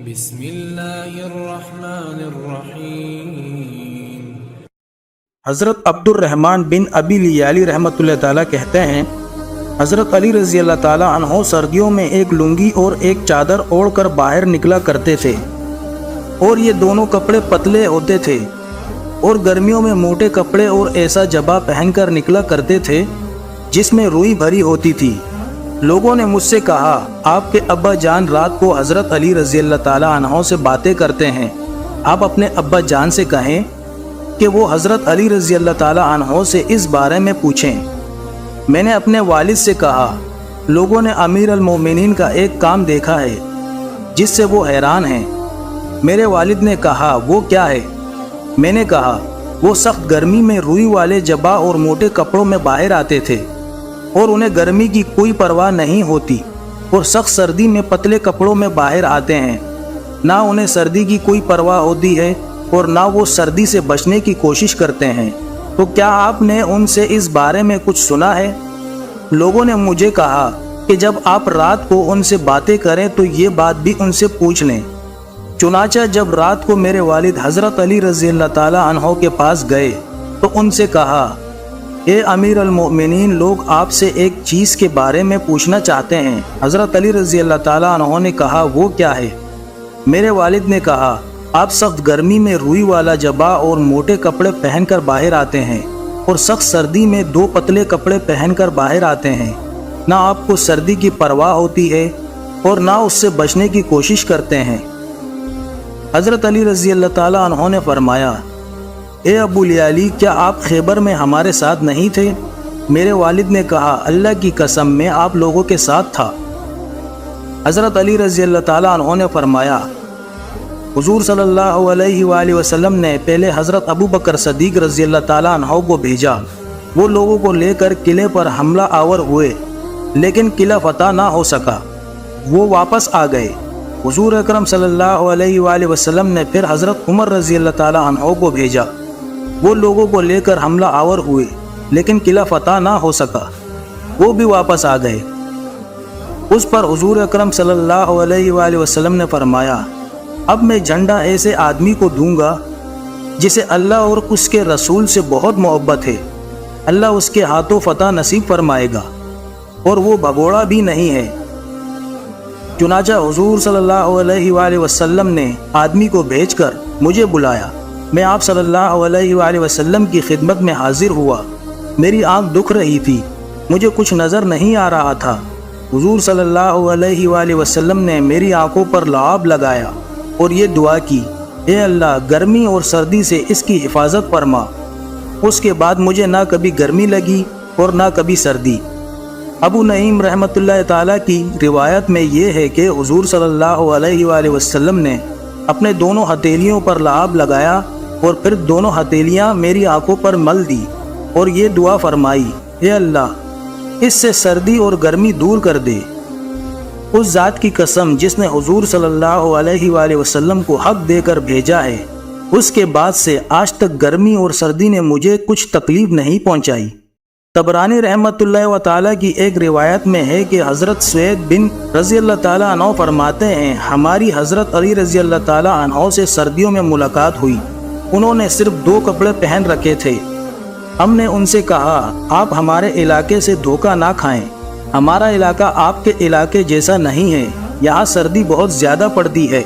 بسم اللہ الرحمن الرحیم۔ حضرت عبد الرحمن بن ابی لیالی رحمۃ اللہ تعالیٰ کہتے ہیں، حضرت علی رضی اللہ تعالیٰ عنہ سردیوں میں ایک لنگی اور ایک چادر اوڑھ کر باہر نکلا کرتے تھے، اور یہ دونوں کپڑے پتلے ہوتے تھے، اور گرمیوں میں موٹے کپڑے اور ایسا جبہ پہن کر نکلا کرتے تھے جس میں روئی بھری ہوتی تھی۔ لوگوں نے مجھ سے کہا، آپ کے ابا جان رات کو حضرت علی رضی اللہ تعالیٰ عنہ سے باتیں کرتے ہیں، آپ اپنے ابا جان سے کہیں کہ وہ حضرت علی رضی اللہ تعالیٰ عنہ سے اس بارے میں پوچھیں۔ میں نے اپنے والد سے کہا، لوگوں نے امیر المومنین کا ایک کام دیکھا ہے جس سے وہ حیران ہیں۔ میرے والد نے کہا، وہ کیا ہے؟ میں نے کہا، وہ سخت گرمی میں روئی والے جبہ اور موٹے کپڑوں میں باہر آتے تھے، اور انہیں گرمی کی کوئی پرواہ نہیں ہوتی، اور سخت سردی میں پتلے کپڑوں میں باہر آتے ہیں، نہ انہیں سردی کی کوئی پرواہ ہوتی ہے اور نہ وہ سردی سے بچنے کی کوشش کرتے ہیں۔ تو کیا آپ نے ان سے اس بارے میں کچھ سنا ہے؟ لوگوں نے مجھے کہا کہ جب آپ رات کو ان سے باتیں کریں تو یہ بات بھی ان سے پوچھ لیں۔ چنانچہ جب رات کو میرے والد حضرت علی رضی اللہ تعالیٰ عنہ کے پاس گئے تو ان سے کہا، اے امیر المؤمنین، لوگ آپ سے ایک چیز کے بارے میں پوچھنا چاہتے ہیں۔ حضرت علی رضی اللہ تعالیٰ عنہ نے کہا، وہ کیا ہے؟ میرے والد نے کہا، آپ سخت گرمی میں روئی والا جبہ اور موٹے کپڑے پہن کر باہر آتے ہیں، اور سخت سردی میں دو پتلے کپڑے پہن کر باہر آتے ہیں، نہ آپ کو سردی کی پرواہ ہوتی ہے اور نہ اس سے بچنے کی کوشش کرتے ہیں۔ حضرت علی رضی اللہ تعالیٰ عنہ نے فرمایا، اے ابو لیالی، کیا آپ خیبر میں ہمارے ساتھ نہیں تھے؟ میرے والد نے کہا، اللہ کی قسم میں آپ لوگوں کے ساتھ تھا۔ حضرت علی رضی اللہ تعالیٰ عنہ نے فرمایا، حضور صلی اللہ علیہ وآلہ وسلم نے پہلے حضرت ابو بکر صدیق رضی اللہ تعالیٰ عنہ کو بھیجا، وہ لوگوں کو لے کر قلعے پر حملہ آور ہوئے، لیکن قلعہ فتح نہ ہو سکا، وہ واپس آ گئے۔ حضور اکرم صلی اللہ علیہ وآلہ وسلم نے پھر حضرت عمر رضی اللہ تعالیٰ عنہ کو بھیجا، وہ لوگوں کو لے کر حملہ آور ہوئے، لیکن قلعہ فتح نہ ہو سکا، وہ بھی واپس آ گئے۔ اس پر حضور اکرم صلی اللہ علیہ وآلہ وسلم نے فرمایا، اب میں جھنڈا ایسے آدمی کو دوں گا جسے اللہ اور اس کے رسول سے بہت محبت ہے، اللہ اس کے ہاتھوں فتح نصیب فرمائے گا، اور وہ بھگوڑا بھی نہیں ہے۔ چنانچہ حضور صلی اللہ علیہ وآلہ وسلم نے آدمی کو بھیج کر مجھے بلایا، میں آپ صلی اللہ علیہ وآلہ وسلم کی خدمت میں حاضر ہوا۔ میری آنکھ دکھ رہی تھی، مجھے کچھ نظر نہیں آ رہا تھا۔ حضور صلی اللہ علیہ وآلہ وسلم نے میری آنکھوں پر لعاب لگایا اور یہ دعا کی، اے اللہ، گرمی اور سردی سے اس کی حفاظت فرما۔ اس کے بعد مجھے نہ کبھی گرمی لگی اور نہ کبھی سردی۔ ابو نعیم رحمۃ اللہ تعالیٰ کی روایت میں یہ ہے کہ حضور صلی اللہ علیہ وآلہ وسلم نے اپنے دونوں ہتھیلیوں پر لعاب لگایا اور پھر دونوں ہتھیلیاں میری آنکھوں پر مل دی اور یہ دعا فرمائی، اے اللہ، اس سے سردی اور گرمی دور کر دے۔ اس ذات کی قسم جس نے حضور صلی اللہ علیہ وآلہ وسلم کو حق دے کر بھیجا ہے، اس کے بعد سے آج تک گرمی اور سردی نے مجھے کچھ تکلیف نہیں پہنچائی۔ طبرانی رحمۃ اللہ تعالیٰ کی ایک روایت میں ہے کہ حضرت سوید بن رضی اللہ تعالیٰ عنہ فرماتے ہیں، ہماری حضرت علی رضی اللہ تعالیٰ عنہ سے سردیوں میں ملاقات ہوئی، انہوں نے صرف دو کپڑے پہن رکھے تھے۔ ہم نے ان سے کہا، آپ ہمارے علاقے سے دھوکہ نہ کھائیں، ہمارا علاقہ آپ کے علاقے جیسا نہیں ہے، یہاں سردی بہت زیادہ پڑتی ہے۔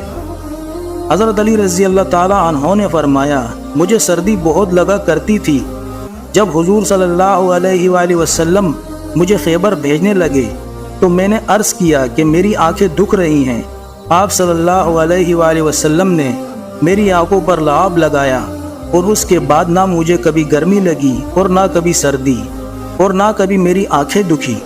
حضرت علی رضی اللہ تعالیٰ عنہ نے فرمایا، مجھے سردی بہت لگا کرتی تھی۔ جب حضور صلی اللہ علیہ وآلہ وسلم مجھے خیبر بھیجنے لگے تو میں نے عرض کیا کہ میری آنکھیں دکھ رہی ہیں۔ آپ صلی اللہ علیہ وآلہ وسلم نے میری آنکھوں پر لعاب لگایا، اور اس کے بعد نہ مجھے کبھی گرمی لگی اور نہ کبھی سردی، اور نہ کبھی میری آنکھیں دکھی۔